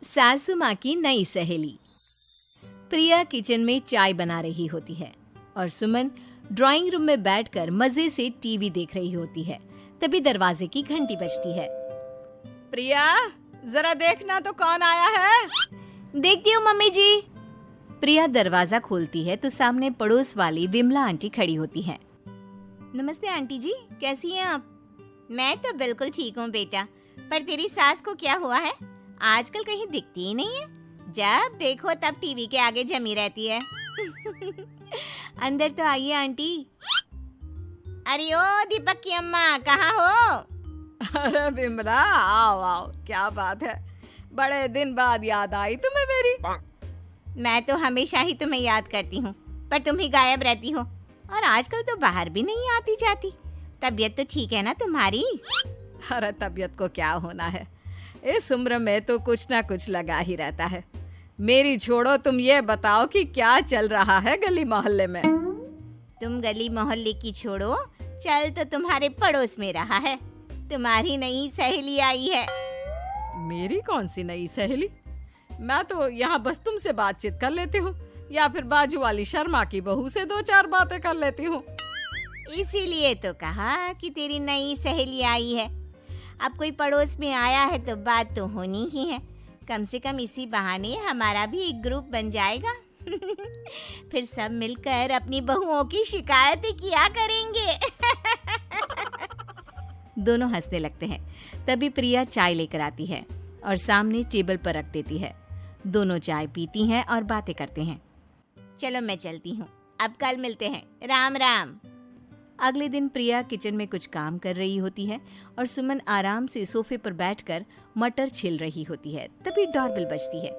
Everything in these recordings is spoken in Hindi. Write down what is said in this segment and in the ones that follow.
सासू माँ की नई सहेली। प्रिया किचन में चाय बना रही होती है और सुमन ड्राइंग रूम में बैठकर मजे से टीवी देख रही होती है। तभी दरवाजे की घंटी बजती है। प्रिया, जरा देखना तो कौन आया है। देखती हूँ मम्मी जी। प्रिया दरवाजा खोलती है तो सामने पड़ोस वाली विमला आंटी खड़ी होती है। नमस्ते आंटी जी, कैसी हैं आप? मैं तो बिल्कुल ठीक हूँ बेटा, पर तेरी सास को क्या हुआ है? आजकल कहीं दिखती ही नहीं है। जब देखो तब टीवी के आगे जमी रहती है। अंदर तो आइए आंटी। अरे ओ दीपक की अम्मा, कहाँ हो? अरे बिमला, आओ आओ, क्या बात है, बड़े दिन बाद याद आई तुम्हें मेरी। मैं तो हमेशा ही तुम्हें याद करती हूँ, पर तुम ही गायब रहती हो और आजकल तो बाहर भी नहीं आती जाती। तबीयत तो ठीक है ना तुम्हारी? अरे तबीयत को क्या होना है, इस उम्र में तो कुछ ना कुछ लगा ही रहता है। मेरी छोड़ो, तुम ये बताओ कि क्या चल रहा है गली मोहल्ले में। तुम गली मोहल्ले की छोड़ो, चल तो तुम्हारे पड़ोस में रहा है। तुम्हारी नई सहेली आई है। मेरी कौन सी नई सहेली? मैं तो यहाँ बस तुमसे बातचीत कर लेती हूँ या फिर बाजू वाली शर्मा की बहू से दो चार बातें कर लेती हूँ। इसीलिए तो कहा कि तेरी नई सहेली आई है। अब कोई पड़ोस में आया है तो बात तो होनी ही है। कम से कम इसी बहाने हमारा भी एक ग्रुप बन जाएगा। फिर सब मिलकर अपनी बहुओं की शिकायतें किया करेंगे। दोनों हंसने लगते हैं। तभी प्रिया चाय लेकर आती है और सामने टेबल पर रख देती है। दोनों चाय पीती हैं और बातें करते हैं। चलो मैं चलती हूँ, अब कल मिलते हैं। राम राम। अगले दिन प्रिया किचन में कुछ काम कर रही होती है और सुमन आराम से सोफे पर बैठकर मटर छिल रही होती है। तभी डोरबेल बजती है।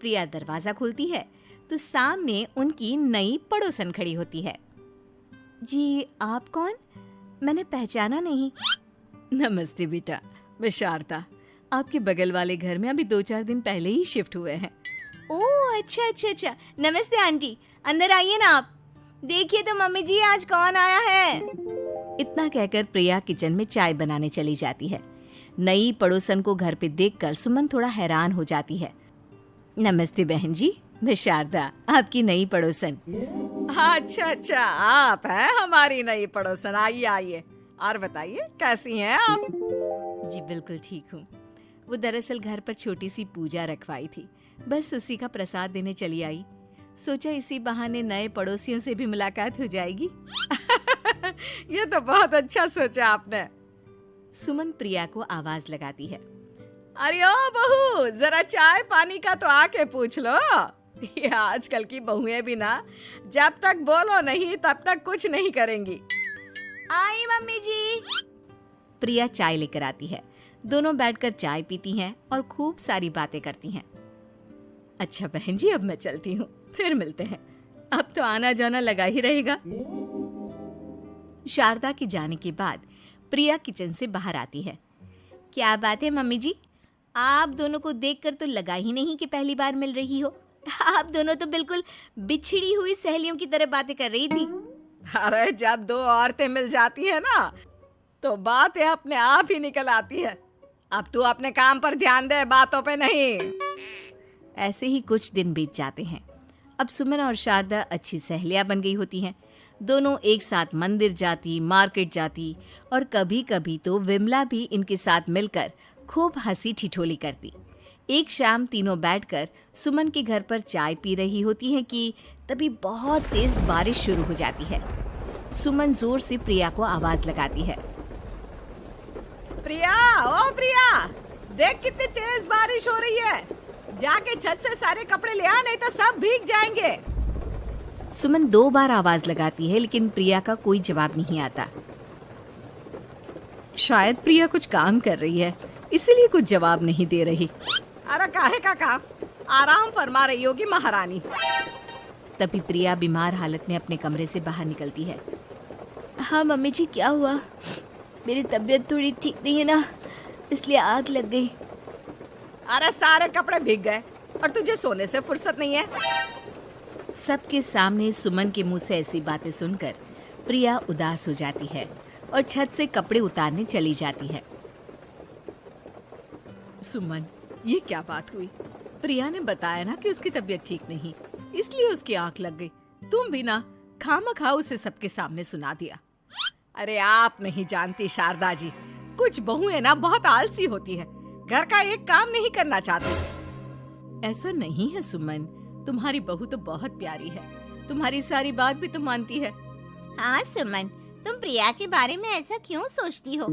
प्रिया दरवाजा खोलती है तो सामने उनकी नई पड़ोसन खड़ी होती है। जी, आप कौन? मैंने पहचाना नहीं। नमस्ते बेटा, मैं शारदा, आपके बगल वाले घर में अभी 2-4 दिन पहले ही शिफ्ट हुए हैं। ओह अच्छा अच्छा अच्छा, नमस्ते आंटी, अंदर आइए ना आप। देखिए तो मम्मी जी, आज कौन आया है। इतना कहकर प्रिया किचन में चाय बनाने चली जाती है। नई पड़ोसन को घर पे देखकर सुमन थोड़ा हैरान हो जाती है। नमस्ते बहन जी, मैं शारदा, आपकी नई पड़ोसन। अच्छा अच्छा, आप हैं हमारी नई पड़ोसन। आइए आइए, और बताइए कैसी हैं आप? जी बिल्कुल ठीक हूँ। वो दरअसल घर पर छोटी सी पूजा रखवाई थी, बस उसी का प्रसाद देने चली आई। सोचा इसी बहाने नए पड़ोसियों से भी मुलाकात हो जाएगी। ये तो बहुत अच्छा सोचा आपने। सुमन प्रिया को आवाज लगाती है। अरे ओ बहू, जरा चाय पानी का तो आके पूछ लो। ये आजकल की बहुएं भी ना, जब तक बोलो नहीं तब तक कुछ नहीं करेंगी। आई मम्मी जी। प्रिया चाय लेकर आती है। दोनों बैठकर चाय पीती हैं और खूब सारी बातें करती हैं। अच्छा बहन जी, अब मैं चलती हूँ, फिर मिलते हैं। अब तो आना जाना लगा ही रहेगा। शारदा के जाने के बाद प्रिया किचन से बाहर आती है। क्या बात है मम्मी जी, आप दोनों को देखकर तो लगा ही नहीं कि पहली बार मिल रही हो। आप दोनों तो बिल्कुल बिछड़ी हुई सहेलियों की तरह बातें कर रही थी। अरे जब दो औरतें मिल जाती है ना, तो बातें अपने आप ही निकल आती है। अब तू अपने काम पर ध्यान दे, बातों पे नहीं। ऐसे ही कुछ दिन बीत जाते हैं। अब सुमन और शारदा अच्छी सहेलियां बन गई होती हैं। दोनों एक साथ मंदिर जाती, मार्केट जाती और कभी कभी तो विमला भी इनके साथ मिलकर खूब हंसी ठिठोली करती। एक शाम तीनों बैठकर सुमन के घर पर चाय पी रही होती हैं कि तभी बहुत तेज बारिश शुरू हो जाती है। सुमन जोर से प्रिया को आवाज लगाती है। प्रिया, ओ प्रिया, देख कितनी तेज बारिश हो रही है। जाके छत से सारे कपड़े ले आ, नहीं तो सब भीग जाएंगे। सुमन 2 बार आवाज लगाती है लेकिन प्रिया का कोई जवाब नहीं आता। शायद प्रिया कुछ काम कर रही है, इसीलिए कुछ जवाब नहीं दे रही। अरे काहे का काम, आराम फरमा रही होगी महारानी। तभी प्रिया बीमार हालत में अपने कमरे से बाहर निकलती है। हाँ मम्मी जी, क्या हुआ? मेरी तबीयत थोड़ी ठीक नहीं है ना, इसलिए आग लग गई। अरे सारे कपड़े भीग गए और तुझे सोने से फुर्सत नहीं है। सबके सामने सुमन के मुंह से ऐसी बातें सुनकर प्रिया उदास हो जाती है और छत से कपड़े उतारने चली जाती है। सुमन, ये क्या बात हुई? प्रिया ने बताया ना कि उसकी तबीयत ठीक नहीं, इसलिए उसकी आंख लग गई। तुम भी ना खामखा उसे सबके सामने सुना दिया। अरे आप नहीं जानती शारदा जी, कुछ बहुएं ना बहुत आलसी होती है, घर का एक काम नहीं करना चाहती। ऐसा नहीं है सुमन, तुम्हारी बहू तो बहुत प्यारी है, तुम्हारी सारी बात भी तो मानती है। हाँ सुमन, तुम प्रिया के बारे में ऐसा क्यों सोचती हो?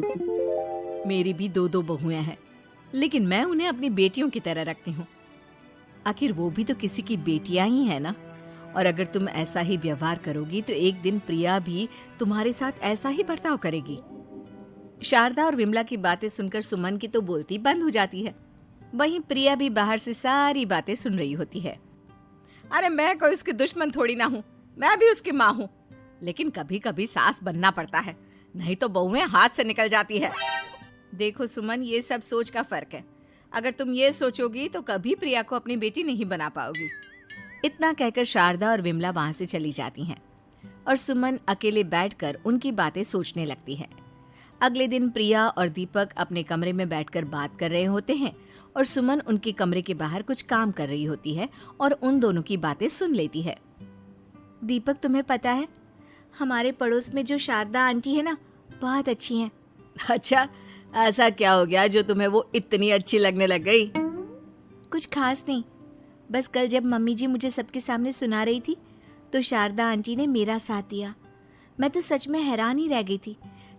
मेरी भी दो बहुएं हैं, लेकिन मैं उन्हें अपनी बेटियों की तरह रखती हूँ। आखिर वो भी तो किसी की बेटियां ही है ना। और अगर तुम ऐसा ही व्यवहार करोगी तो एक दिन प्रिया भी तुम्हारे साथ ऐसा ही बर्ताव करेगी। शारदा और विमला की बातें सुनकर सुमन की तो बोलती बंद हो जाती है। वहीं प्रिया भी बाहर से सारी बातें सुन रही होती है। अरे मैं कोई उसकी दुश्मन थोड़ी ना हूँ, मैं भी उसकी माँ हूँ, लेकिन कभी कभी सास बनना पड़ता है, नहीं तो बहुएं हाथ से निकल जाती है। देखो सुमन, ये सब सोच का फर्क है। अगर तुम ये सोचोगी तो कभी प्रिया को अपनी बेटी नहीं बना पाओगी। इतना कहकर शारदा और विमला वहां से चली जाती हैं और सुमन अकेले बैठकर उनकी बातें सोचने लगती है। अगले दिन प्रिया और दीपक अपने कमरे में बैठकर बात कर रहे होते हैं और सुमन उनके कमरे के बाहर कुछ काम कर रही होती है और उन दोनों की बातें सुन लेती है। दीपक, तुम्हें पता है हमारे पड़ोस में जो शारदा आंटी है ना, बहुत अच्छी हैं। अच्छा, ऐसा क्या हो गया जो तुम्हें वो इतनी अच्छी लगने लग गई? कुछ खास नहीं, बस कल जब मम्मी जी मुझे सबके सामने सुना रही थी तो शारदा आंटी ने मेरा साथ दिया। मैं तो सच में हैरान ही रह गई थी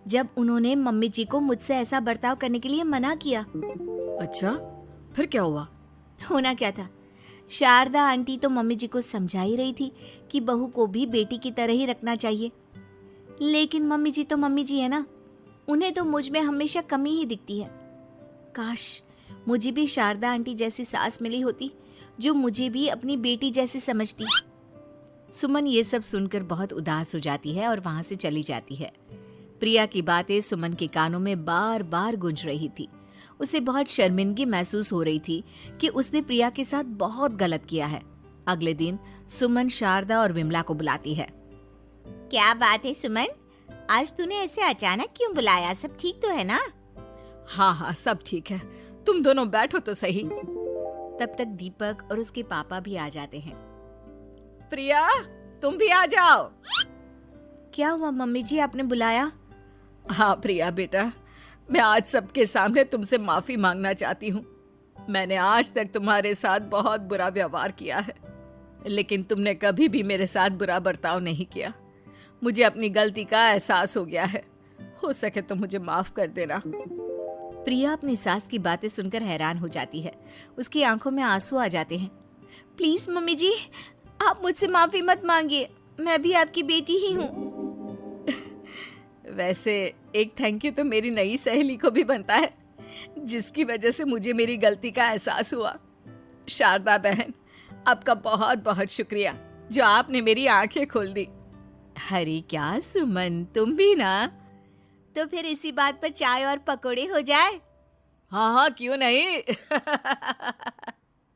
जब उन्होंने मम्मी जी को मुझसे ऐसा बर्ताव करने के लिए मना किया। अच्छा, फिर क्या हुआ? होना क्या था, शारदा आंटी तो मम्मी जी को समझा ही रही थी कि बहू को भी बेटी की तरह ही रखना चाहिए, लेकिन मम्मी जी तो मम्मी जी है ना, उन्हें तो मुझ में हमेशा कमी ही दिखती है। काश मुझे भी शारदा आंटी जैसी सास मिली होती जो मुझे भी अपनी बेटी जैसी समझती। सुमन ये सब सुनकर बहुत उदास हो जाती है और वहां से चली जाती है। प्रिया की बातें सुमन के कानों में बार बार गूंज रही थी। उसे बहुत शर्मिंदगी महसूस हो रही थी कि उसने प्रिया के साथ बहुत गलत किया है। अगले दिन सुमन शारदा और विमला को बुलाती है। क्या बात है सुमन, आज तूने ऐसे अचानक क्यों बुलाया? सब ठीक तो है ना? हाँ हाँ, सब ठीक है, तुम दोनों बैठो तो सही। तब तक दीपक और उसके पापा भी आ जाते हैं। प्रिया, तुम भी आ जाओ। क्या हुआ मम्मी जी, आपने बुलाया? हाँ प्रिया बेटा, मैं आज सबके सामने तुमसे माफी मांगना चाहती हूँ। मैंने आज तक तुम्हारे साथ बहुत बुरा व्यवहार किया है, लेकिन तुमने कभी भी मेरे साथ बुरा बर्ताव नहीं किया। मुझे अपनी गलती का एहसास हो गया है, हो सके तो मुझे माफ कर देना। प्रिया अपनी सास की बातें सुनकर हैरान हो जाती है। उसकी आंखों में आंसू आ जाते हैं। प्लीज मम्मी जी, आप मुझसे माफी मत मांगिए, मैं भी आपकी बेटी ही हूँ। वैसे एक थैंक यू तो मेरी नई सहेली को भी बनता है, जिसकी वजह से मुझे मेरी गलती का एहसास हुआ। शारदा बहन, आपका बहुत बहुत शुक्रिया जो आपने मेरी आंखें खोल दी। अरे क्या सुमन, तुम भी ना? तो फिर इसी बात पर चाय और पकोड़े हो जाए? हाँ हाँ, क्यों नहीं।